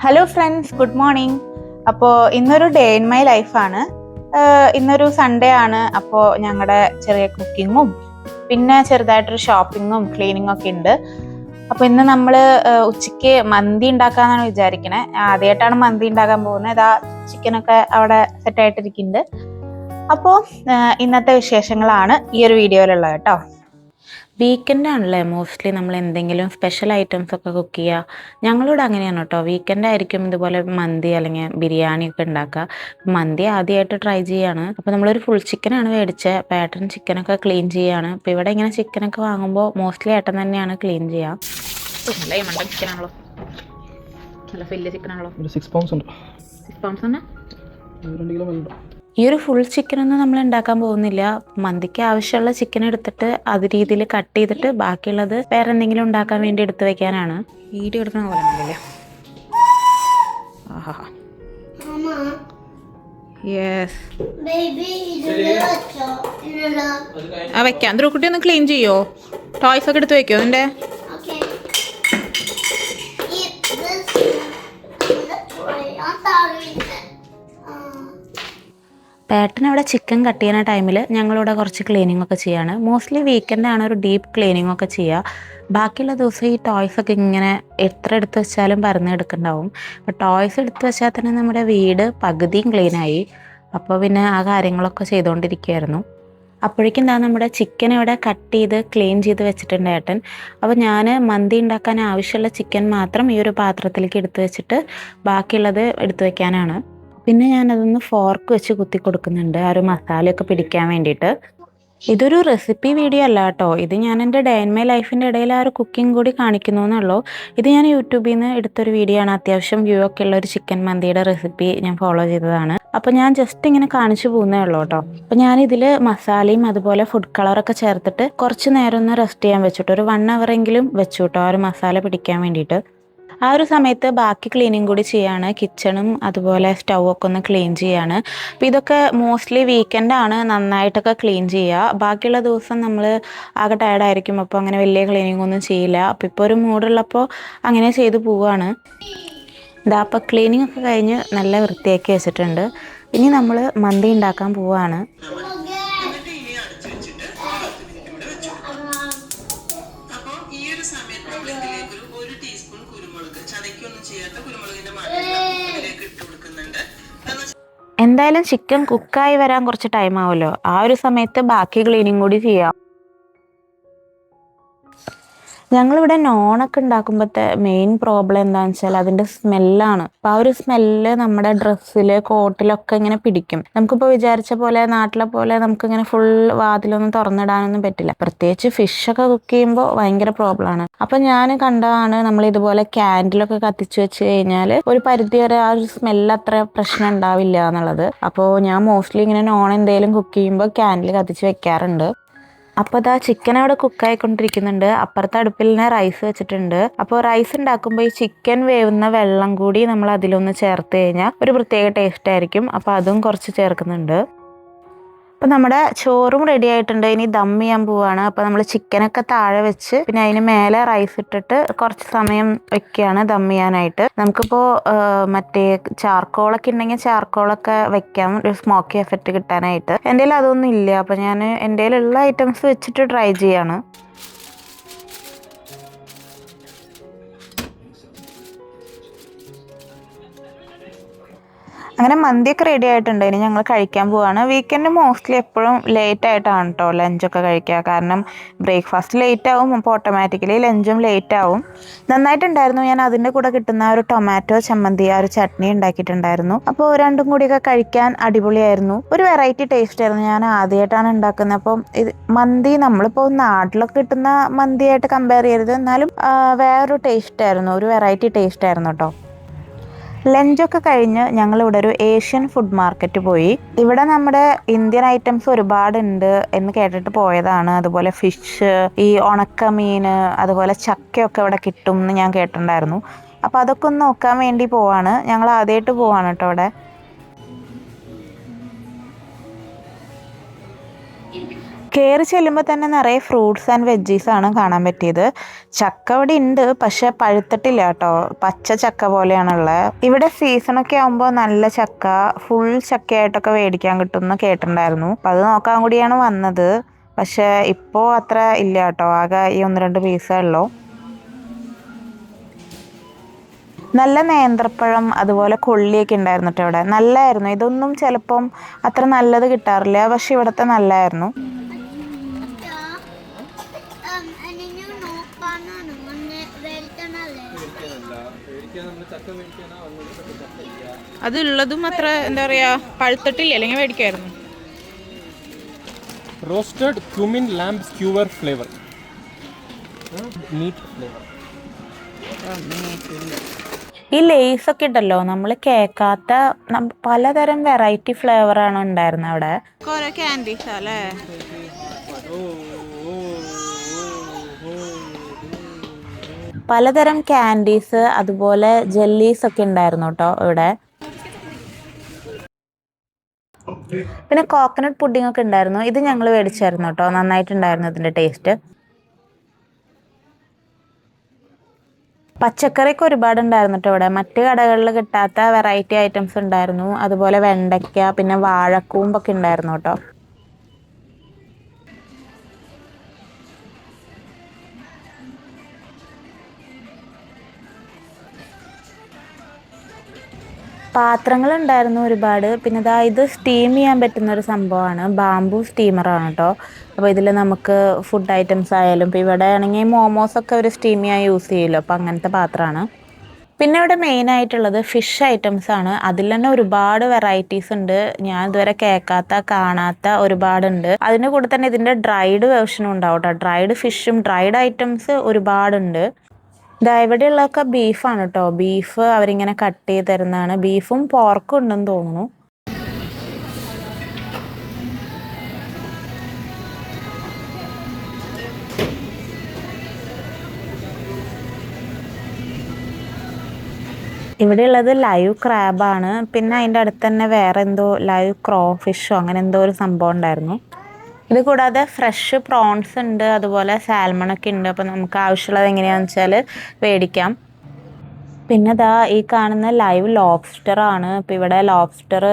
Hello friends, good morning. അപ്പോൾ ഇന്നൊരു day in my ലൈഫാണ്. ഇന്നൊരു സൺഡേ ആണ്. അപ്പോൾ ഞങ്ങളുടെ ചെറിയ കുക്കിങ്ങും പിന്നെ ചെറുതായിട്ടൊരു ഷോപ്പിങ്ങും ക്ലീനിങ്ങും ഒക്കെ ഉണ്ട്. അപ്പോൾ ഇന്ന് നമ്മൾ ഉച്ചയ്ക്ക് മന്തി ഉണ്ടാക്കാന്നാണ് വിചാരിക്കണേ. ആദ്യമായിട്ടാണ് മന്തി ഉണ്ടാക്കാൻ പോകുന്നത്. ഇതാ ചിക്കനൊക്കെ അവിടെ സെറ്റായിട്ടിരിക്കുന്നുണ്ട്. അപ്പോൾ ഇന്നത്തെ വിശേഷങ്ങളാണ് ഈ ഒരു വീഡിയോയിലുള്ളത് കേട്ടോ. വീക്കെൻഡ് ആണല്ലേ മോസ്റ്റ്ലി നമ്മൾ എന്തെങ്കിലും സ്പെഷ്യൽ ഐറ്റംസ് ഒക്കെ കുക്ക് ചെയ്യുക. ഞങ്ങളിവിടെ അങ്ങനെയാണ് കേട്ടോ. വീക്കെൻഡ് ആയിരിക്കും ഇതുപോലെ മന്തി അല്ലെങ്കിൽ ബിരിയാണി ഒക്കെ ഉണ്ടാക്കുക. മന്തി ആദ്യമായിട്ട് ട്രൈ ചെയ്യാണ്. അപ്പോൾ നമ്മളൊരു ഫുൾ ചിക്കനാണ് മേടിച്ചത്. അപ്പോൾ ഏട്ടൻ ചിക്കനൊക്കെ ക്ലീൻ ചെയ്യാണ്. അപ്പോൾ ഇവിടെ ഇങ്ങനെ ചിക്കനൊക്കെ വാങ്ങുമ്പോൾ മോസ്റ്റ്ലി ഏട്ടൻ തന്നെയാണ് ക്ലീൻ ചെയ്യുക. ചിക്കനാണല്ലോ, നല്ല വലിയ ചിക്കനാണല്ലോ. 6 pounds ഉണ്ട്. 6 pounds തന്നെ. 2 കിലോ വേണ്ട. ഈ ഒരു ഫുൾ ചിക്കനൊന്നും നമ്മൾ ഉണ്ടാക്കാൻ പോകുന്നില്ല. മന്തിക്ക് ആവശ്യമുള്ള ചിക്കൻ എടുത്തിട്ട് അത് രീതിയിൽ കട്ട് ചെയ്തിട്ട് ബാക്കിയുള്ളത് വേറെ എന്തെങ്കിലും ഉണ്ടാക്കാൻ വേണ്ടി എടുത്ത് വെക്കാനാണ്. വീഡിയോ എടുക്കുന്ന പോലെ ഉണ്ടല്ലേ. ആഹാ, യെസ്. ആ വെക്കാം. ധ്രുക്കുട്ടി ഒന്ന് ക്ലീൻ ചെയ്യോ? ടോയ്സ് ഒക്കെ എടുത്ത് വെക്കോ നിന്റെ? പേട്ടൻ അവിടെ ചിക്കൻ കട്ട് ചെയ്യുന്ന ടൈമിൽ ഞങ്ങളിവിടെ കുറച്ച് ക്ലീനിങ് ഒക്കെ ചെയ്യാണ്. മോസ്റ്റ്ലി വീക്കെൻഡാണ് ഒരു ഡീപ്പ് ക്ലീനിങ് ഒക്കെ ചെയ്യുക. ബാക്കിയുള്ള ദിവസം ഈ ടോയ്സ് ഒക്കെ ഇങ്ങനെ എത്ര എടുത്ത് വെച്ചാലും പരന്നെടുക്കുന്നുണ്ടാവും. അപ്പോൾ ടോയ്സ് എടുത്ത് വെച്ചാൽ തന്നെ നമ്മുടെ വീട് പകുതിയും ക്ലീനായി. അപ്പോൾ പിന്നെ ആ കാര്യങ്ങളൊക്കെ ചെയ്തുകൊണ്ടിരിക്കുകയായിരുന്നു. അപ്പോഴേക്കും എന്താ നമ്മുടെ ചിക്കൻ ഇവിടെ കട്ട് ചെയ്ത് ക്ലീൻ ചെയ്ത് വെച്ചിട്ടുണ്ട് ഏട്ടൻ. അപ്പോൾ ഞാൻ മന്തി ഉണ്ടാക്കാൻ ആവശ്യമുള്ള ചിക്കൻ മാത്രം ഈ ഒരു പാത്രത്തിലേക്ക് എടുത്ത് വെച്ചിട്ട് ബാക്കിയുള്ളത് എടുത്ത് വെക്കാനാണ്. പിന്നെ ഞാനതൊന്ന് ഫോർക്ക് വെച്ച് കുത്തി കൊടുക്കുന്നുണ്ട്, ആ ഒരു മസാലയൊക്കെ പിടിക്കാൻ വേണ്ടിയിട്ട്. ഇതൊരു റെസിപ്പി വീഡിയോ അല്ല കേട്ടോ. ഇത് ഞാൻ എൻ്റെ ഡേ ഇൻ മൈ ലൈഫിൻ്റെ ഇടയിൽ ആ ഒരു കുക്കിംഗ് കൂടി കാണിക്കുന്നു എന്നുള്ളൂ. ഇത് ഞാൻ യൂട്യൂബിൽ നിന്ന് എടുത്തൊരു വീഡിയോ ആണ്. അത്യാവശ്യം വ്യൂ ഒക്കെ ഉള്ള ഒരു ചിക്കൻ മന്തിയുടെ റെസിപ്പി ഞാൻ ഫോളോ ചെയ്തതാണ്. അപ്പോൾ ഞാൻ ജസ്റ്റ് ഇങ്ങനെ കാണിച്ചു പോകുന്നേ ഉള്ളൂ കേട്ടോ. അപ്പോൾ ഞാനിതിൽ മസാലയും അതുപോലെ ഫുഡ് കളറൊക്കെ ചേർത്തിട്ട് കുറച്ച് നേരം ഒന്ന് റെസ്റ്റ് ചെയ്യാൻ വെച്ചിട്ട് ഒരു 1 hour എങ്കിലും വെച്ചു കേട്ടോ, ആ ഒരു മസാല പിടിക്കാൻ വേണ്ടിയിട്ട്. ആ ഒരു സമയത്ത് ബാക്കി ക്ലീനിങ് കൂടി ചെയ്യാണ്. കിച്ചണും അതുപോലെ സ്റ്റൗ ഒക്കെ ഒന്ന് ക്ലീൻ ചെയ്യാണ്. അപ്പോൾ ഇതൊക്കെ മോസ്റ്റ്ലി വീക്കെൻഡാണ് നന്നായിട്ടൊക്കെ ക്ലീൻ ചെയ്യുക. ബാക്കിയുള്ള ദിവസം നമ്മൾ ആകെ ടയർഡായിരിക്കും. അപ്പോൾ അങ്ങനെ വലിയ ക്ലീനിങ് ഒന്നും ചെയ്യില്ല. അപ്പോൾ ഇപ്പോൾ ഒരു മൂടുള്ളപ്പോൾ അങ്ങനെ ചെയ്തു പോവുകയാണ്. ഇതാ അപ്പോൾ ക്ലീനിങ് ഒക്കെ കഴിഞ്ഞ് നല്ല വൃത്തിയാക്കി വെച്ചിട്ടുണ്ട്. ഇനി നമ്മൾ മന്തി ഉണ്ടാക്കാൻ പോവുകയാണ്. എന്തായാലും ചിക്കൻ കുക്കായി വരാൻ കുറച്ച് ടൈം ആവുമല്ലോ. ആ ഒരു സമയത്ത് ബാക്കി ക്ലീനിങ് കൂടി ചെയ്യാം. ഞങ്ങളിവിടെ നോണൊക്കെ ഉണ്ടാക്കുമ്പോഴത്തെ മെയിൻ പ്രോബ്ലം എന്താണെന്ന് വെച്ചാൽ അതിൻ്റെ സ്മെല്ലാണ്. അപ്പോൾ ആ ഒരു സ്മെല്ല് നമ്മുടെ ഡ്രസ്സിൽ കോട്ടിലൊക്കെ ഇങ്ങനെ പിടിക്കും. നമുക്കിപ്പോൾ വിചാരിച്ച പോലെ നാട്ടിലെ പോലെ നമുക്കിങ്ങനെ ഫുൾ വാതിലൊന്നും തുറന്നിടാനൊന്നും പറ്റില്ല. പ്രത്യേകിച്ച് ഫിഷൊക്കെ കുക്ക് ചെയ്യുമ്പോൾ ഭയങ്കര പ്രോബ്ലമാണ്. അപ്പോൾ ഞാൻ കണ്ടതാണ് നമ്മൾ ഇതുപോലെ ക്യാൻഡിലൊക്കെ കത്തിച്ച് വെച്ച് കഴിഞ്ഞാൽ ഒരു പരിധി വരെ ആ ഒരു സ്മെല്ല് അത്ര പ്രശ്നം ഉണ്ടാവില്ല എന്നുള്ളത്. അപ്പോൾ ഞാൻ മോസ്റ്റ്ലി ഇങ്ങനെ നോൺ എന്തെങ്കിലും കുക്ക് ചെയ്യുമ്പോൾ ക്യാൻഡിൽ കത്തിച്ച് വെക്കാറുണ്ട്. അപ്പോൾ അതാ ചിക്കൻ അവിടെ കുക്കായിക്കൊണ്ടിരിക്കുന്നുണ്ട്. അപ്പുറത്തെ അടുപ്പിൽ തന്നെ റൈസ് വെച്ചിട്ടുണ്ട്. അപ്പോൾ റൈസ് ഉണ്ടാക്കുമ്പോൾ ഈ ചിക്കൻ വേവുന്ന വെള്ളം കൂടി നമ്മൾ അതിലൊന്ന് ചേർത്ത് കഴിഞ്ഞാൽ ഒരു പ്രത്യേക ടേസ്റ്റ് ആയിരിക്കും. അപ്പോൾ അതും കുറച്ച് ചേർക്കുന്നുണ്ട്. അപ്പോൾ നമ്മുടെ ചോറും റെഡി ആയിട്ടുണ്ട്. ഇനി ദം ചെയ്യാൻ പോവാണ്. അപ്പോൾ നമ്മൾ ചിക്കനൊക്കെ താഴെ വെച്ച് പിന്നെ അതിന് മേലെ റൈസ് ഇട്ടിട്ട് കുറച്ച് സമയം വെക്കുകയാണ് ദം ചെയ്യാനായിട്ട്. നമുക്കിപ്പോൾ മറ്റേ ചാർക്കോളൊക്കെ ഉണ്ടെങ്കിൽ ചാർക്കോളൊക്കെ വെക്കാം, ഒരു സ്മോക്കി എഫക്റ്റ് കിട്ടാനായിട്ട്. എൻ്റെ കയ്യിൽ അതൊന്നും ഇല്ല. അപ്പോൾ ഞാൻ എൻ്റെ കയ്യിലുള്ള ഐറ്റംസ് വെച്ചിട്ട് ട്രൈ ചെയ്യാണ്. അങ്ങനെ മന്തിയൊക്കെ റെഡി ആയിട്ടുണ്ട്. ഇനി ഞങ്ങൾ കഴിക്കാൻ പോവാണ്. വീക്കെൻഡ് മോസ്റ്റ്ലി എപ്പോഴും ലേറ്റ് ആയിട്ടാണ് കേട്ടോ ലഞ്ചൊക്കെ കഴിക്കുക. കാരണം ബ്രേക്ക്ഫാസ്റ്റ് ലേറ്റ് ആവും, അപ്പോൾ ഓട്ടോമാറ്റിക്കലി ലഞ്ചും ലേറ്റ് ആവും. നന്നായിട്ടുണ്ടായിരുന്നു. ഞാൻ അതിൻ്റെ കൂടെ കിട്ടുന്ന ഒരു ടൊമാറ്റോ ചമ്മന്തി, ആ ഒരു ചട്നി ഉണ്ടാക്കിയിട്ടുണ്ടായിരുന്നു. അപ്പോൾ രണ്ടും കൂടിയൊക്കെ കഴിക്കാൻ അടിപൊളിയായിരുന്നു. ഒരു വെറൈറ്റി ടേസ്റ്റ് ആയിരുന്നു. ഞാൻ ആദ്യമായിട്ടാണ് ഉണ്ടാക്കുന്നത്. അപ്പം ഇത് മന്തി നമ്മളിപ്പോൾ നാട്ടിലൊക്കെ കിട്ടുന്ന മന്തിയായിട്ട് കമ്പയർ ചെയ്യരുത്, എന്നാലും വേറൊരു ടേസ്റ്റ് ആയിരുന്നു, ഒരു വെറൈറ്റി ടേസ്റ്റ് ആയിരുന്നു കേട്ടോ. ലഞ്ചൊക്കെ കഴിഞ്ഞ് ഞങ്ങളിവിടെ ഒരു ഏഷ്യൻ ഫുഡ് മാർക്കറ്റ് പോയി. ഇവിടെ നമ്മുടെ ഇന്ത്യൻ ഐറ്റംസ് ഒരുപാടുണ്ട് എന്ന് കേട്ടിട്ട് പോയതാണ്. അതുപോലെ ഫിഷ്, ഈ ഉണക്കമീൻ, അതുപോലെ ചക്കയൊക്കെ ഇവിടെ കിട്ടും എന്ന് ഞാൻ കേട്ടിട്ടുണ്ടായിരുന്നു. അപ്പോൾ അതൊക്കെ ഒന്ന് നോക്കാൻ വേണ്ടി പോവാണ്. ഞങ്ങൾ ആദ്യമായിട്ട് പോവാണ് കേട്ടോ ഇവിടെ. കയറി ചെല്ലുമ്പോൾ തന്നെ നിറയെ ഫ്രൂട്ട്സ് ആൻഡ് വെജീസ് ആണ് കാണാൻ പറ്റിയത്. ചക്ക ഇവിടെ ഉണ്ട്, പക്ഷെ പഴുത്തിട്ടില്ല കേട്ടോ, പച്ച ചക്ക പോലെയാണുള്ളത്. ഇവിടെ സീസണൊക്കെ ആകുമ്പോൾ നല്ല ചക്ക, ഫുൾ ചക്കയായിട്ടൊക്കെ മേടിക്കാൻ കിട്ടുമെന്ന് കേട്ടിട്ടുണ്ടായിരുന്നു. അപ്പം അത് നോക്കാൻ കൂടിയാണ് വന്നത്. പക്ഷെ ഇപ്പോൾ അത്ര ഇല്ല കേട്ടോ, ആകെ ഈ 1-2 പീസേ ഉള്ളൂ. നല്ല നേന്ത്രപ്പഴം അതുപോലെ കൊള്ളിയൊക്കെ ഉണ്ടായിരുന്നു കേട്ടോ ഇവിടെ. നല്ലതായിരുന്നു. ഇതൊന്നും ചിലപ്പം അത്ര നല്ലത് കിട്ടാറില്ല, പക്ഷെ ഇവിടുത്തെ നല്ലതായിരുന്നു. അതുള്ളതും അത്ര എന്താ പറയാ പഴുത്തിട്ടില്ല, അല്ലെങ്കിൽ മേടിക്കായിരുന്നു. Roasted cumin lamb skewer flavour, meat flavour. ഈ ലേസ് ഒക്കെ ഉണ്ടല്ലോ, നമ്മൾ കേൾക്കാത്ത പലതരം വെറൈറ്റി ഫ്ലേവറാണ് ഉണ്ടായിരുന്നത് അവിടെ. ഓരോ ക്യാൻഡീസ് അല്ലേ. പലതരം ക്യാൻഡീസ് അതുപോലെ ജെല്ലീസ് ഒക്കെ ഉണ്ടായിരുന്നു കേട്ടോ ഇവിടെ. പിന്നെ കോക്കനട്ട് പുഡിംഗ് ഒക്കെ ഉണ്ടായിരുന്നു. ഇത് ഞങ്ങൾ മേടിച്ചായിരുന്നു കേട്ടോ, നന്നായിട്ടുണ്ടായിരുന്നു ഇതിൻ്റെ ടേസ്റ്റ്. പച്ചക്കറിയൊക്കെ ഒരുപാടുണ്ടായിരുന്നു കേട്ടോ ഇവിടെ. മറ്റ് കടകളിൽ കിട്ടാത്ത വെറൈറ്റി ഐറ്റംസ് ഉണ്ടായിരുന്നു. അതുപോലെ വെണ്ടയ്ക്ക, പിന്നെ വാഴക്കൂമ്പൊക്കെ ഉണ്ടായിരുന്നു കേട്ടോ. പാത്രങ്ങളുണ്ടായിരുന്നു ഒരുപാട്. പിന്നെ ഇത് സ്റ്റീം ചെയ്യാൻ പറ്റുന്നൊരു സംഭവമാണ്, ബാംബു സ്റ്റീമറാണ് കേട്ടോ. അപ്പോൾ ഇതിൽ നമുക്ക് ഫുഡ് ഐറ്റംസ് ആയാലും, ഇപ്പോൾ ഇവിടെ ആണെങ്കിൽ മോമോസൊക്കെ ഒരു സ്റ്റീം ചെയ്യാൻ യൂസ് ചെയ്യുമല്ലോ, അപ്പോൾ അങ്ങനത്തെ പാത്രമാണ്. പിന്നെ ഇവിടെ മെയിനായിട്ടുള്ളത് ഫിഷ് ഐറ്റംസ് ആണ്. അതിൽ തന്നെ ഒരുപാട് വെറൈറ്റീസ് ഉണ്ട്, ഞാൻ ഇതുവരെ കേൾക്കാത്ത കാണാത്ത ഒരുപാടുണ്ട്. അതിൻ്റെ കൂടെ തന്നെ ഇതിൻ്റെ ഡ്രൈഡ് വേർഷനും ഉണ്ടാവും കേട്ടോ. ഡ്രൈഡ് ഫിഷും ഡ്രൈഡ് ഐറ്റംസ് ഒരുപാടുണ്ട്. ഇവിടെയുള്ളതൊക്കെ ബീഫാണ് കേട്ടോ. ബീഫ് അവരിങ്ങനെ കട്ട് ചെയ്ത് തരുന്നതാണ്. ബീഫും പോർക്കും ഉണ്ടെന്ന് തോന്നുന്നു. ഇവിടെയുള്ളത് ലൈവ് ക്രാബാണ്. പിന്നെ അതിൻ്റെ അടുത്ത് തന്നെ വേറെ എന്തോ ലൈവ് ക്രോ ഫിഷോ അങ്ങനെ എന്തോ ഒരു സംഭവം ഉണ്ടായിരുന്നു. ഇത് കൂടാതെ ഫ്രഷ് പ്രോൺസ് ഉണ്ട്, അതുപോലെ സാൽമണൊക്കെ ഉണ്ട്. അപ്പോൾ നമുക്ക് ആവശ്യമുള്ളത് എങ്ങനെയാണെന്ന് വെച്ചാൽ മേടിക്കാം. പിന്നെ ഈ കാണുന്ന ലൈവ് ലോബ്സ്റ്റർ ആണ്. ഇപ്പോൾ ഇവിടെ ലോബ്സ്റ്റർ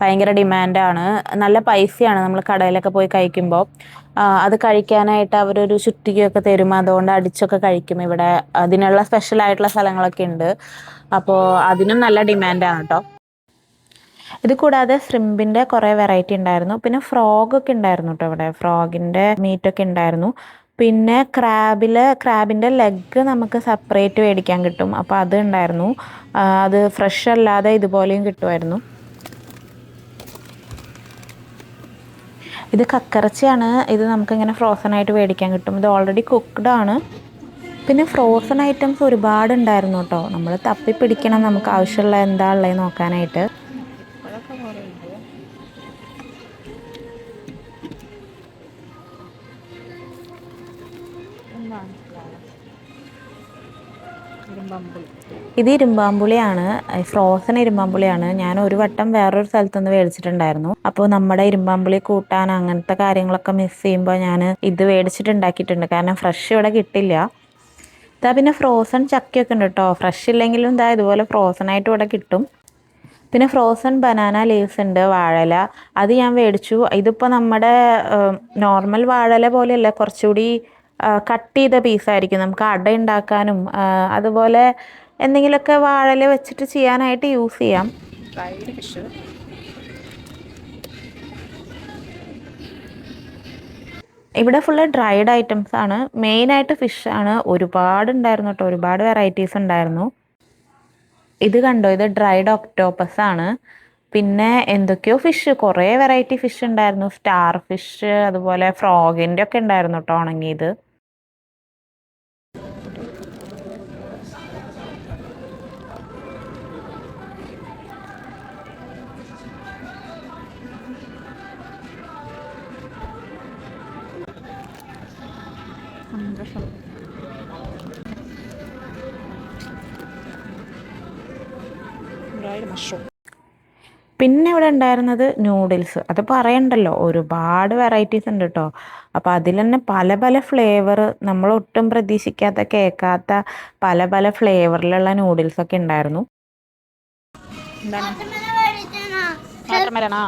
ഭയങ്കര ഡിമാൻഡാണ്, നല്ല പൈസയാണ് നമ്മൾ കടയിലൊക്കെ പോയി കഴിക്കുമ്പോൾ. അത് കഴിക്കാനായിട്ട് അവരൊരു ചുറ്റികയൊക്കെ തരും, അതുകൊണ്ട് അടിച്ചൊക്കെ കഴിക്കും. ഇവിടെ അതിനുള്ള സ്പെഷ്യലായിട്ടുള്ള സ്ഥലങ്ങളൊക്കെ ഉണ്ട്, അപ്പോൾ അതിനും നല്ല ഡിമാൻഡാണ് കേട്ടോ. ഇത് കൂടാതെ ശ്രിമ്പിൻ്റെ കുറേ വെറൈറ്റി ഉണ്ടായിരുന്നു. പിന്നെ ഫ്രോഗൊക്കെ ഉണ്ടായിരുന്നു കേട്ടോ ഇവിടെ. ഫ്രോഗിൻ്റെ മീറ്റൊക്കെ ഉണ്ടായിരുന്നു. പിന്നെ ക്രാബിൻ്റെ ലെഗ് നമുക്ക് സെപ്പറേറ്റ് മേടിക്കാൻ കിട്ടും, അപ്പോൾ അത് ഉണ്ടായിരുന്നു. അത് ഫ്രഷ് അല്ലാതെ ഇതുപോലെയും കിട്ടുമായിരുന്നു. ഇത് കക്കറച്ചിയാണ്. ഇത് നമുക്കിങ്ങനെ ഫ്രോസൺ ആയിട്ട് മേടിക്കാൻ കിട്ടും. ഇത് ഓൾറെഡി കുക്ക്ഡ് ആണ്. പിന്നെ ഫ്രോസൺ ഐറ്റംസ് ഒരുപാട് ഉണ്ടായിരുന്നു കേട്ടോ. നമ്മൾ തപ്പി പിടിക്കണം നമുക്ക് ആവശ്യമുള്ള എന്താ ഉള്ളത് നോക്കാനായിട്ട്. ഇത് ഇരുമ്പാമ്പുളിയാണ്, ഫ്രോസൺ ഇരുമ്പാമ്പുളിയാണ്. ഞാൻ ഒരു വട്ടം വേറൊരു സ്ഥലത്തുനിന്ന് മേടിച്ചിട്ടുണ്ടായിരുന്നു. അപ്പോൾ നമ്മുടെ ഇരുമ്പാമ്പുളി കൂട്ടാൻ അങ്ങനത്തെ കാര്യങ്ങളൊക്കെ മിസ് ചെയ്യുമ്പോൾ ഞാൻ ഇത് മേടിച്ചിട്ടുണ്ടാക്കിയിട്ടുണ്ട്, കാരണം ഫ്രഷ് ഇവിടെ കിട്ടില്ല. പിന്നെ ഫ്രോസൺ ചക്കയൊക്കെ ഉണ്ട് കേട്ടോ. ഫ്രഷ് ഇല്ലെങ്കിലും ഇതുപോലെ ഫ്രോസൺ ആയിട്ട് ഇവിടെ കിട്ടും. പിന്നെ ഫ്രോസൺ ബനാന ലീവ്സ് ഉണ്ട്, വാഴല. അത് ഞാൻ മേടിച്ചു. ഇതിപ്പോൾ നമ്മുടെ നോർമൽ വാഴല പോലെയല്ല, കുറച്ചുകൂടി കട്ട് ചെയ്ത പീസായിരിക്കും. നമുക്ക് അട ഉണ്ടാക്കാനും അതുപോലെ എന്തെങ്കിലുമൊക്കെ വാഴല വെച്ചിട്ട് ചെയ്യാനായിട്ട് യൂസ് ചെയ്യാം. Dried fish. ഇവിടെ ഫുള്ള് ഡ്രൈഡ് ഐറ്റംസ് ആണ്, മെയിനായിട്ട് ഫിഷാണ്. ഒരുപാടുണ്ടായിരുന്നു കേട്ടോ, ഒരുപാട് വെറൈറ്റീസ് ഉണ്ടായിരുന്നു. ഇത് കണ്ടോ, ഇത് ഡ്രൈഡ് ഒക്ടോപ്പസ് ആണ്. പിന്നെ എന്തൊക്കെയോ ഫിഷ്, കുറേ വെറൈറ്റി ഫിഷ് ഉണ്ടായിരുന്നു. സ്റ്റാർ ഫിഷ്, അതുപോലെ ഫ്രോഗിൻ്റെ ഒക്കെ ഉണ്ടായിരുന്നു കേട്ടോ ഉണങ്ങിയത്. പിന്നെ ഇവിടെ ഉണ്ടായിരുന്നത് നൂഡിൽസ്. അത് പറയണ്ടല്ലോ, ഒരുപാട് വെറൈറ്റീസ് ഉണ്ട് കേട്ടോ. അപ്പോൾ അതിൽ തന്നെ പല പല ഫ്ലേവർ, നമ്മൾ ഒട്ടും പ്രതീക്ഷിക്കാത്ത കേൾക്കാത്ത പല പല ഫ്ലേവറിലുള്ള നൂഡിൽസൊക്കെ ഉണ്ടായിരുന്നു. എന്താണ് വാട്ടർമെലനാ?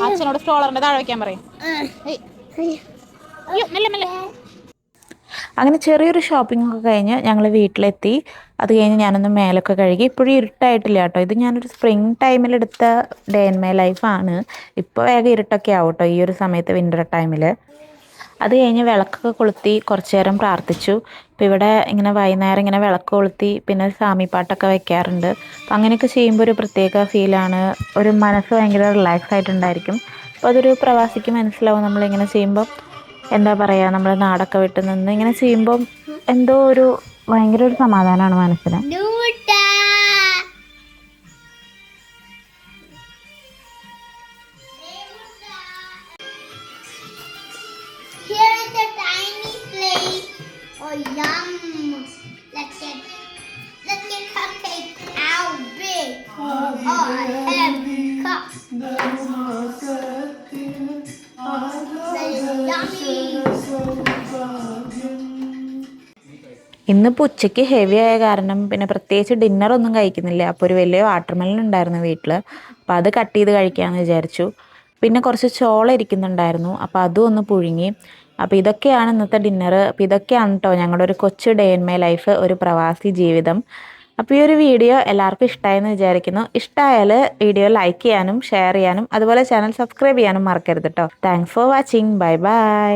അച്ഛനോട് സ്ട്രോളറിന്റെ താഴെ വെക്കാൻ പറയും. അങ്ങനെ ചെറിയൊരു ഷോപ്പിംഗ് ഒക്കെ കഴിഞ്ഞ് ഞങ്ങൾ വീട്ടിലെത്തി. അത് കഴിഞ്ഞ് ഞാനൊന്ന് മേലൊക്കെ കഴുകി. ഇപ്പോഴും ഇരുട്ടായിട്ടില്ല കേട്ടോ. ഇത് ഞാനൊരു സ്പ്രിങ് ടൈമിലെടുത്ത ഡേ ഇൻ മൈ ലൈഫാണ്. ഇപ്പോൾ വേഗം ഇരുട്ടൊക്കെ ആവും കേട്ടോ ഈ ഒരു സമയത്ത്, വിൻ്റർ ടൈമിൽ. അത് കഴിഞ്ഞ് വിളക്കൊക്കെ കൊളുത്തി കുറച്ച് നേരം പ്രാർത്ഥിച്ചു. ഇപ്പോൾ ഇവിടെ ഇങ്ങനെ വൈകുന്നേരം ഇങ്ങനെ വിളക്ക് കൊളുത്തി പിന്നെ സാമിപ്പാട്ടൊക്കെ വെക്കാറുണ്ട്. അപ്പോൾ അങ്ങനെയൊക്കെ ചെയ്യുമ്പോൾ ഒരു പ്രത്യേക ഫീലാണ്. ഒരു മനസ്സ് ഭയങ്കര റിലാക്സ് ആയിട്ടുണ്ടായിരിക്കും. അപ്പോൾ അതൊരു പ്രവാസിക്ക് മനസ്സിലാവും നമ്മളിങ്ങനെ ചെയ്യുമ്പോൾ. എന്താ പറയുക, നമ്മൾ നാടൊക്കെ വിട്ട് നിന്ന് ഇങ്ങനെ ചെയ്യുമ്പം എന്തോ ഒരു ഭയങ്കര ഒരു സമാധാനമാണ് മനസ്സിന്. Here is a tiny plate. Oh yum! Let's get cupcake. How big? Oh, heavy cup. That is yummy. ഇന്നിപ്പോൾ ഉച്ചയ്ക്ക് ഹെവി ആയ കാരണം പിന്നെ പ്രത്യേകിച്ച് ഡിന്നറൊന്നും കഴിക്കുന്നില്ല. അപ്പോൾ ഒരു വലിയ വാട്ടർമെലൺ ഉണ്ടായിരുന്നു വീട്ടിൽ. അപ്പോൾ അത് കട്ട് ചെയ്ത് കഴിക്കാമെന്ന് വിചാരിച്ചു. പിന്നെ കുറച്ച് ചോള ഇരിക്കുന്നുണ്ടായിരുന്നു, അപ്പോൾ അതും ഒന്ന് പുഴുങ്ങി. അപ്പോൾ ഇതൊക്കെയാണ് ഇന്നത്തെ ഡിന്നർ. അപ്പോൾ ഇതൊക്കെയാണ് കേട്ടോ ഞങ്ങളുടെ ഒരു കൊച്ചു ഡേ ഇൻ മൈ ലൈഫ്, ഒരു പ്രവാസി ജീവിതം. അപ്പോൾ ഈ ഒരു വീഡിയോ എല്ലാവർക്കും ഇഷ്ടമായെന്ന് വിചാരിക്കുന്നു. ഇഷ്ടമായാൽ വീഡിയോ ലൈക്ക് ചെയ്യാനും ഷെയർ ചെയ്യാനും അതുപോലെ ചാനൽ സബ്സ്ക്രൈബ് ചെയ്യാനും മറക്കരുത് കേട്ടോ. Thanks for watching. Bye bye.